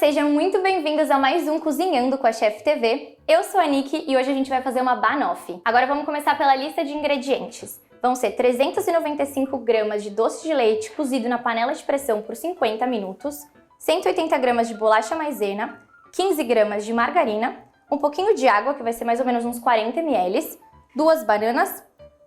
sejam muito bem-vindos a mais um Cozinhando com a Chef TV. Eu sou a Nick e hoje a gente vai fazer uma banoffee. Agora vamos começar pela lista de ingredientes. Vão ser 395 gramas de doce de leite cozido na panela de pressão por 50 minutos, 180 gramas de bolacha maisena, 15 gramas de margarina, um pouquinho de água, que vai ser mais ou menos uns 40 ml, 2 bananas,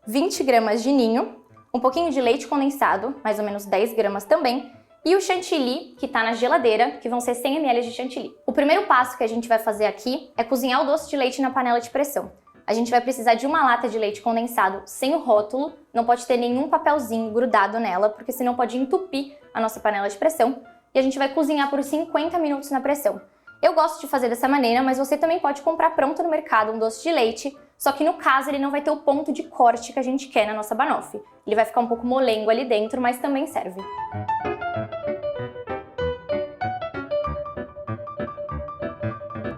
20 gramas de ninho, um pouquinho de leite condensado, mais ou menos 10 gramas também, e o chantilly, que está na geladeira, que vão ser 100 ml de chantilly. O primeiro passo que a gente vai fazer aqui é cozinhar o doce de leite na panela de pressão. A gente vai precisar de uma lata de leite condensado sem o rótulo, não pode ter nenhum papelzinho grudado nela, porque senão pode entupir a nossa panela de pressão, e a gente vai cozinhar por 50 minutos na pressão. Eu gosto de fazer dessa maneira, mas você também pode comprar pronto no mercado um doce de leite, só que no caso ele não vai ter o ponto de corte que a gente quer na nossa banoffee. Ele vai ficar um pouco molengo ali dentro, mas também serve.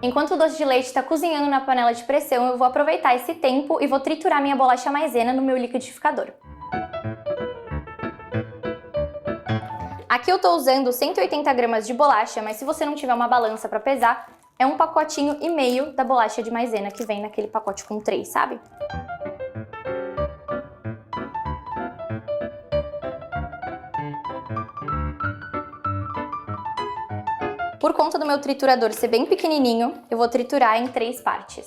Enquanto o doce de leite está cozinhando na panela de pressão, eu vou aproveitar esse tempo e vou triturar minha bolacha maisena no meu liquidificador. Aqui eu estou usando 180 gramas de bolacha, mas se você não tiver uma balança para pesar, é um pacotinho e meio da bolacha de maisena que vem naquele pacote com 3, sabe? Por conta do meu triturador ser bem pequenininho, eu vou triturar em 3 partes.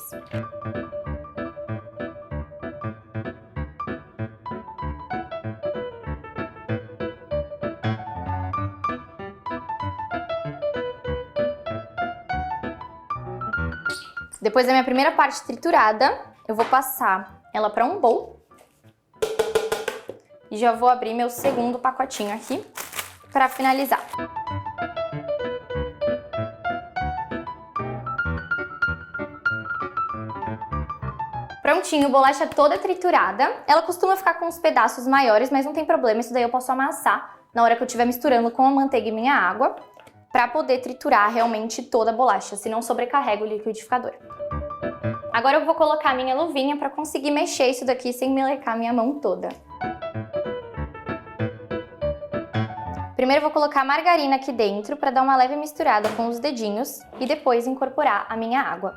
Depois da minha primeira parte triturada, eu vou passar ela para um bowl. E já vou abrir meu segundo pacotinho aqui para finalizar. Prontinho, bolacha toda triturada. Ela costuma ficar com uns pedaços maiores, mas não tem problema, isso daí eu posso amassar na hora que eu estiver misturando com a manteiga e minha água, para poder triturar realmente toda a bolacha, senão sobrecarrega o liquidificador. Agora eu vou colocar minha luvinha para conseguir mexer isso daqui sem melecar minha mão toda. Primeiro eu vou colocar a margarina aqui dentro para dar uma leve misturada com os dedinhos e depois incorporar a minha água.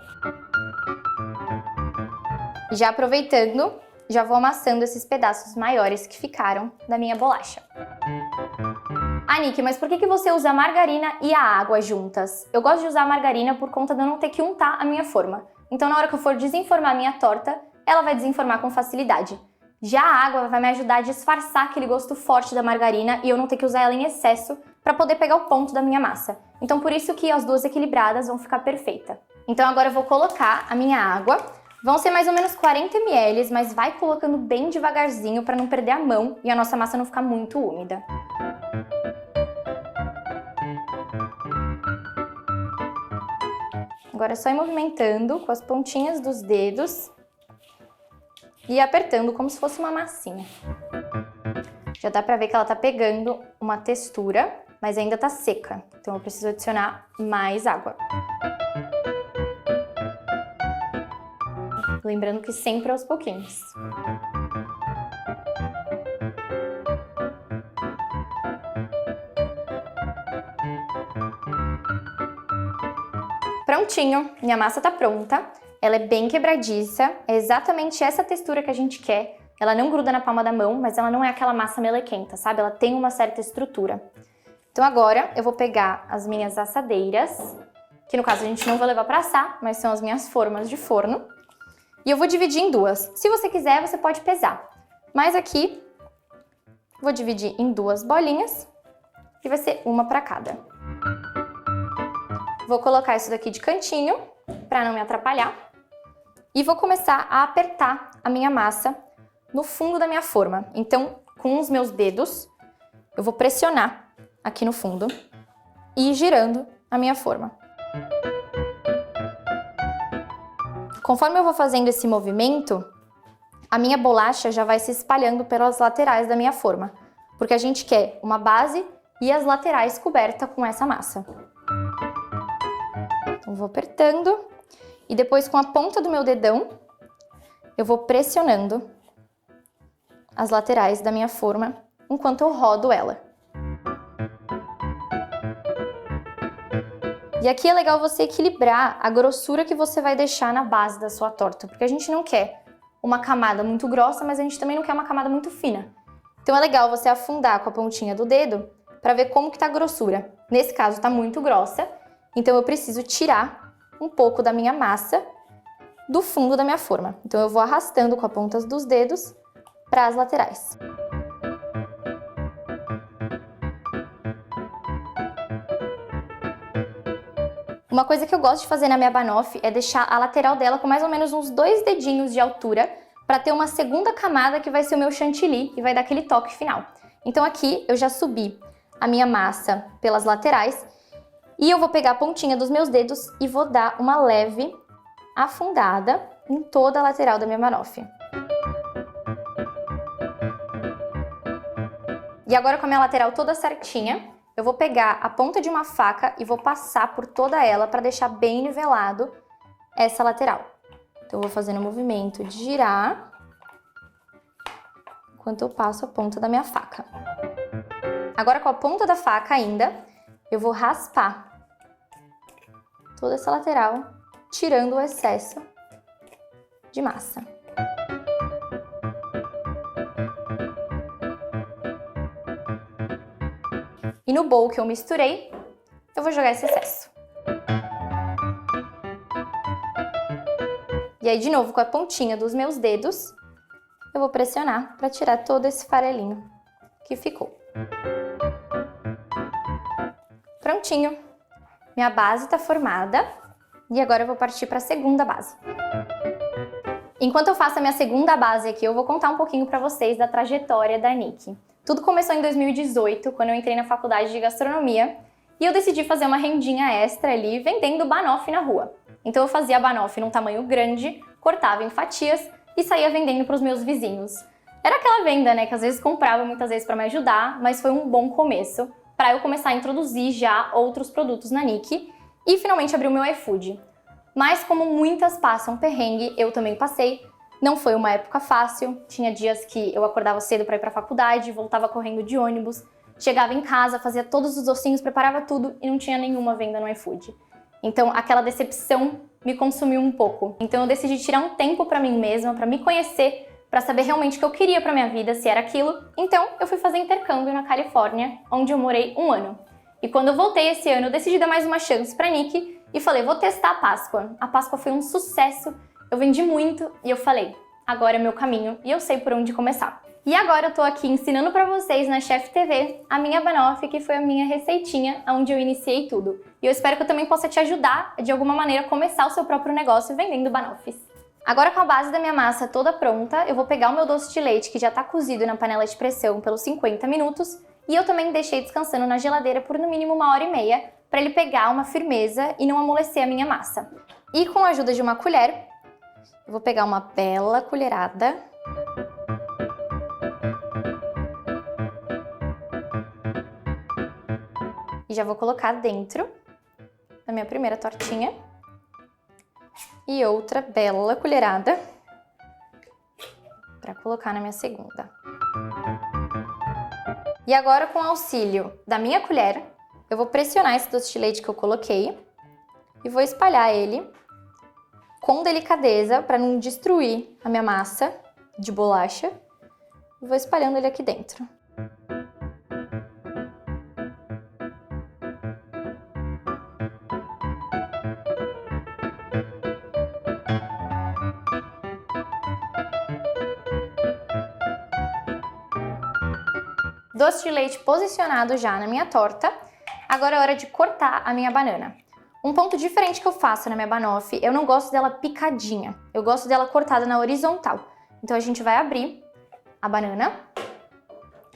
E já aproveitando, já vou amassando esses pedaços maiores que ficaram da minha bolacha. Ah, Nick, mas por que você usa a margarina e a água juntas? Eu gosto de usar a margarina por conta de eu não ter que untar a minha forma. Então na hora que eu for desenformar a minha torta, ela vai desenformar com facilidade. Já a água vai me ajudar a disfarçar aquele gosto forte da margarina e eu não ter que usar ela em excesso para poder pegar o ponto da minha massa. Então por isso que as duas equilibradas vão ficar perfeitas. Então agora eu vou colocar a minha água. Vão ser mais ou menos 40 ml, mas vai colocando bem devagarzinho para não perder a mão e a nossa massa não ficar muito úmida. Agora é só ir movimentando com as pontinhas dos dedos e apertando como se fosse uma massinha. Já dá pra ver que ela tá pegando uma textura, mas ainda tá seca, então eu preciso adicionar mais água. Lembrando que sempre aos pouquinhos. Prontinho, minha massa tá pronta. Ela é bem quebradiça, é exatamente essa textura que a gente quer. Ela não gruda na palma da mão, mas ela não é aquela massa melequenta, sabe? Ela tem uma certa estrutura. Então agora eu vou pegar as minhas assadeiras, que no caso a gente não vai levar pra assar, mas são as minhas formas de forno. E eu vou dividir em duas. Se você quiser, você pode pesar. Mas aqui, vou dividir em 2 bolinhas e vai ser uma para cada. Vou colocar isso daqui de cantinho, para não me atrapalhar. E vou começar a apertar a minha massa no fundo da minha forma. Então, com os meus dedos, eu vou pressionar aqui no fundo e ir girando a minha forma. Conforme eu vou fazendo esse movimento, a minha bolacha já vai se espalhando pelas laterais da minha forma, porque a gente quer uma base e as laterais cobertas com essa massa. Então vou apertando e depois com a ponta do meu dedão, eu vou pressionando as laterais da minha forma enquanto eu rodo ela. E aqui é legal você equilibrar a grossura que você vai deixar na base da sua torta, porque a gente não quer uma camada muito grossa, mas a gente também não quer uma camada muito fina. Então é legal você afundar com a pontinha do dedo para ver como que tá a grossura. Nesse caso tá muito grossa, então eu preciso tirar um pouco da minha massa do fundo da minha forma. Então eu vou arrastando com a ponta dos dedos para as laterais. Uma coisa que eu gosto de fazer na minha banoffee é deixar a lateral dela com mais ou menos uns 2 dedinhos de altura para ter uma segunda camada que vai ser o meu chantilly e vai dar aquele toque final. Então aqui eu já subi a minha massa pelas laterais e eu vou pegar a pontinha dos meus dedos e vou dar uma leve afundada em toda a lateral da minha banoffee. E agora com a minha lateral toda certinha, eu vou pegar a ponta de uma faca e vou passar por toda ela para deixar bem nivelado essa lateral. Então eu vou fazendo o movimento de girar enquanto eu passo a ponta da minha faca. Agora com a ponta da faca ainda, eu vou raspar toda essa lateral, tirando o excesso de massa. E no bowl que eu misturei, eu vou jogar esse excesso. E aí, de novo, com a pontinha dos meus dedos, eu vou pressionar para tirar todo esse farelinho que ficou. Prontinho! Minha base está formada e agora eu vou partir para a segunda base. Enquanto eu faço a minha segunda base aqui, eu vou contar um pouquinho para vocês da trajetória da Nick. Tudo começou em 2018, quando eu entrei na faculdade de gastronomia e eu decidi fazer uma rendinha extra ali, vendendo banoffee na rua. Então eu fazia banoffee num tamanho grande, cortava em fatias e saía vendendo para os meus vizinhos. Era aquela venda, né, que às vezes comprava muitas vezes para me ajudar, mas foi um bom começo para eu começar a introduzir já outros produtos na Nick e finalmente abrir o meu iFood. Mas como muitas passam perrengue, eu também passei. Não foi uma época fácil, tinha dias que eu acordava cedo para ir para a faculdade, voltava correndo de ônibus, chegava em casa, fazia todos os docinhos, preparava tudo e não tinha nenhuma venda no iFood. Então aquela decepção me consumiu um pouco. Então eu decidi tirar um tempo para mim mesma, para me conhecer, para saber realmente o que eu queria para minha vida, se era aquilo. Então eu fui fazer intercâmbio na Califórnia, onde eu morei 1 ano. E quando eu voltei esse ano, eu decidi dar mais uma chance para Nick e falei, vou testar a Páscoa. A Páscoa foi um sucesso. Eu vendi muito e eu falei, agora é meu caminho e eu sei por onde começar. E agora eu tô aqui ensinando pra vocês na Chef TV a minha banoffee, que foi a minha receitinha onde eu iniciei tudo. E eu espero que eu também possa te ajudar de alguma maneira a começar o seu próprio negócio vendendo banoffees. Agora com a base da minha massa toda pronta, eu vou pegar o meu doce de leite que já tá cozido na panela de pressão pelos 50 minutos e eu também deixei descansando na geladeira por no mínimo 1h30 para ele pegar uma firmeza e não amolecer a minha massa. E com a ajuda de uma colher, eu vou pegar uma bela colherada e já vou colocar dentro da minha primeira tortinha e outra bela colherada para colocar na minha segunda. E agora, com o auxílio da minha colher, eu vou pressionar esse doce de leite que eu coloquei e vou espalhar ele com delicadeza para não destruir a minha massa de bolacha. Vou espalhando ele aqui dentro. Doce de leite posicionado já na minha torta. Agora é hora de cortar a minha banana. Um ponto diferente que eu faço na minha banoffee, eu não gosto dela picadinha. Eu gosto dela cortada na horizontal. Então a gente vai abrir a banana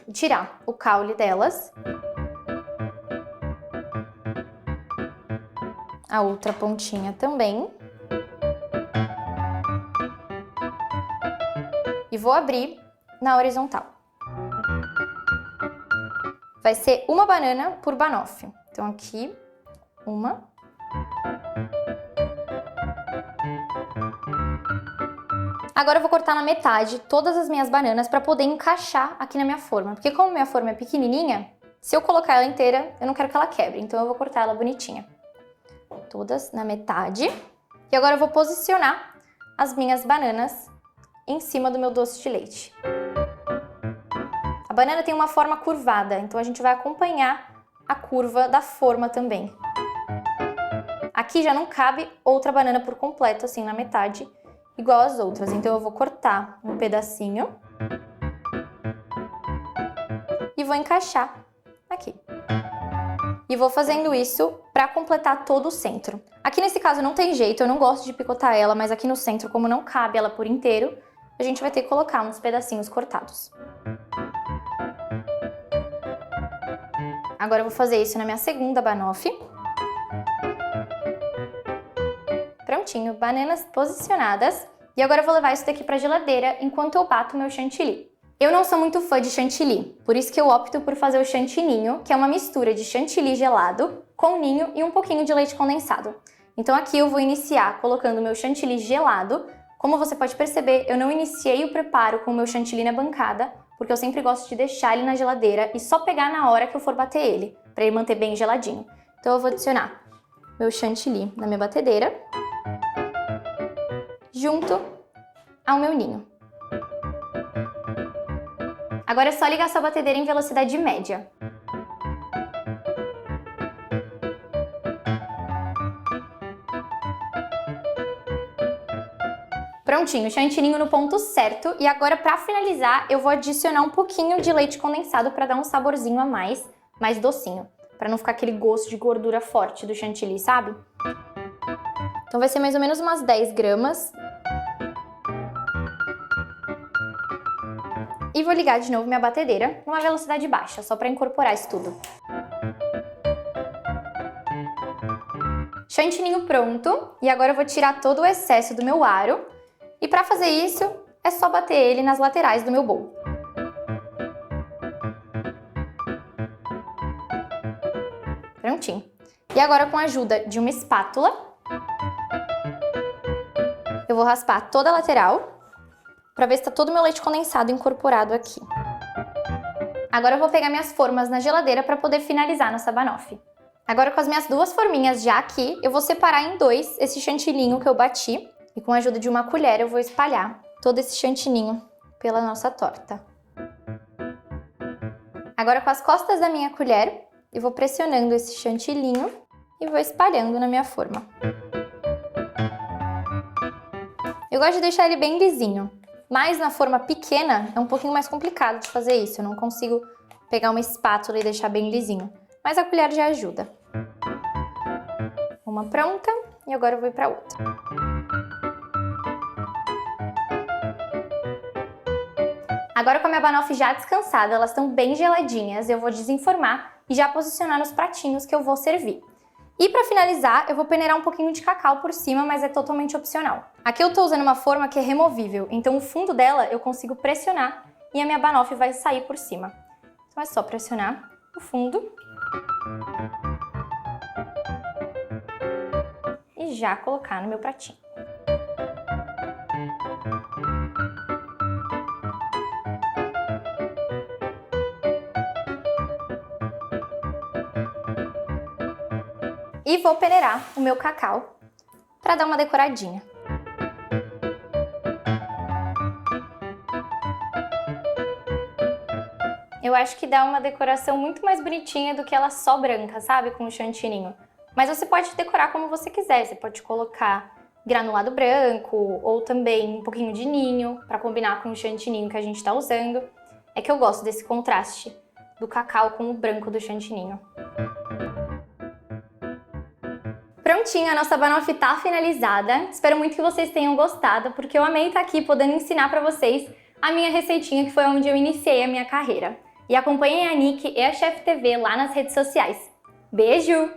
e tirar o caule delas. A outra pontinha também. E vou abrir na horizontal. Vai ser uma banana por banoffee. Então aqui, uma. Agora eu vou cortar na metade todas as minhas bananas para poder encaixar aqui na minha forma. Porque como minha forma é pequenininha, se eu colocar ela inteira, eu não quero que ela quebre. Então eu vou cortar ela bonitinha. todas na metade. E agora eu vou posicionar as minhas bananas em cima do meu doce de leite. A banana tem uma forma curvada, então a gente vai acompanhar a curva da forma também. Aqui já não cabe outra banana por completo, assim, na metade, igual as outras. Então eu vou cortar um pedacinho e vou encaixar aqui. E vou fazendo isso para completar todo o centro. Aqui nesse caso não tem jeito, eu não gosto de picotar ela, mas aqui no centro, como não cabe ela por inteiro, a gente vai ter que colocar uns pedacinhos cortados. Agora eu vou fazer isso na minha segunda banoffee. Prontinho, bananas posicionadas. E agora eu vou levar isso daqui para a geladeira enquanto eu bato o meu chantilly. Eu não sou muito fã de chantilly, por isso que eu opto por fazer o chantininho, que é uma mistura de chantilly gelado com ninho e um pouquinho de leite condensado. Então aqui eu vou iniciar colocando o meu chantilly gelado. Como você pode perceber, eu não iniciei o preparo com o meu chantilly na bancada, porque eu sempre gosto de deixar ele na geladeira e só pegar na hora que eu for bater ele, para ele manter bem geladinho. Então eu vou adicionar meu chantilly na minha batedeira, junto ao meu ninho. Agora é só ligar sua batedeira em velocidade média. Prontinho, chantininho no ponto certo. E agora, para finalizar, eu vou adicionar um pouquinho de leite condensado para dar um saborzinho a mais docinho, para não ficar aquele gosto de gordura forte do chantilly, sabe? Então vai ser mais ou menos umas 10 gramas. E vou ligar de novo minha batedeira numa velocidade baixa, só para incorporar isso tudo. Chantininho pronto. E agora eu vou tirar todo o excesso do meu aro. E para fazer isso, é só bater ele nas laterais do meu bowl. Prontinho. E agora, com a ajuda de uma espátula, eu vou raspar toda a lateral para ver se tá todo o meu leite condensado incorporado aqui. Agora eu vou pegar minhas formas na geladeira para poder finalizar nossa banoffee. Agora, com as minhas duas forminhas já aqui, eu vou separar em dois esse chantilinho que eu bati. E com a ajuda de uma colher eu vou espalhar todo esse chantininho pela nossa torta. Agora, com as costas da minha colher, eu vou pressionando esse chantilinho e vou espalhando na minha forma. Eu gosto de deixar ele bem lisinho, mas na forma pequena é um pouquinho mais complicado de fazer isso. Eu não consigo pegar uma espátula e deixar bem lisinho, mas a colher já ajuda. Uma pronta e agora eu vou para outra. Agora, com a minha banoffee já descansada, elas estão bem geladinhas, eu vou desenformar e já posicionar nos pratinhos que eu vou servir. E para finalizar, eu vou peneirar um pouquinho de cacau por cima, mas é totalmente opcional. Aqui eu tô usando uma forma que é removível, então o fundo dela eu consigo pressionar e a minha banoffee vai sair por cima. Então é só pressionar o fundo e já colocar no meu pratinho. E vou peneirar o meu cacau para dar uma decoradinha. Eu acho que dá uma decoração muito mais bonitinha do que ela só branca, sabe? Com o chantininho. Mas você pode decorar como você quiser. Você pode colocar granulado branco ou também um pouquinho de ninho para combinar com o chantininho que a gente está usando. É que eu gosto desse contraste do cacau com o branco do chantininho. Prontinho, a nossa banoffee tá finalizada. Espero muito que vocês tenham gostado, porque eu amei estar aqui podendo ensinar pra vocês a minha receitinha, que foi onde eu iniciei a minha carreira. E acompanhem a Nick e a Chef TV lá nas redes sociais. Beijo!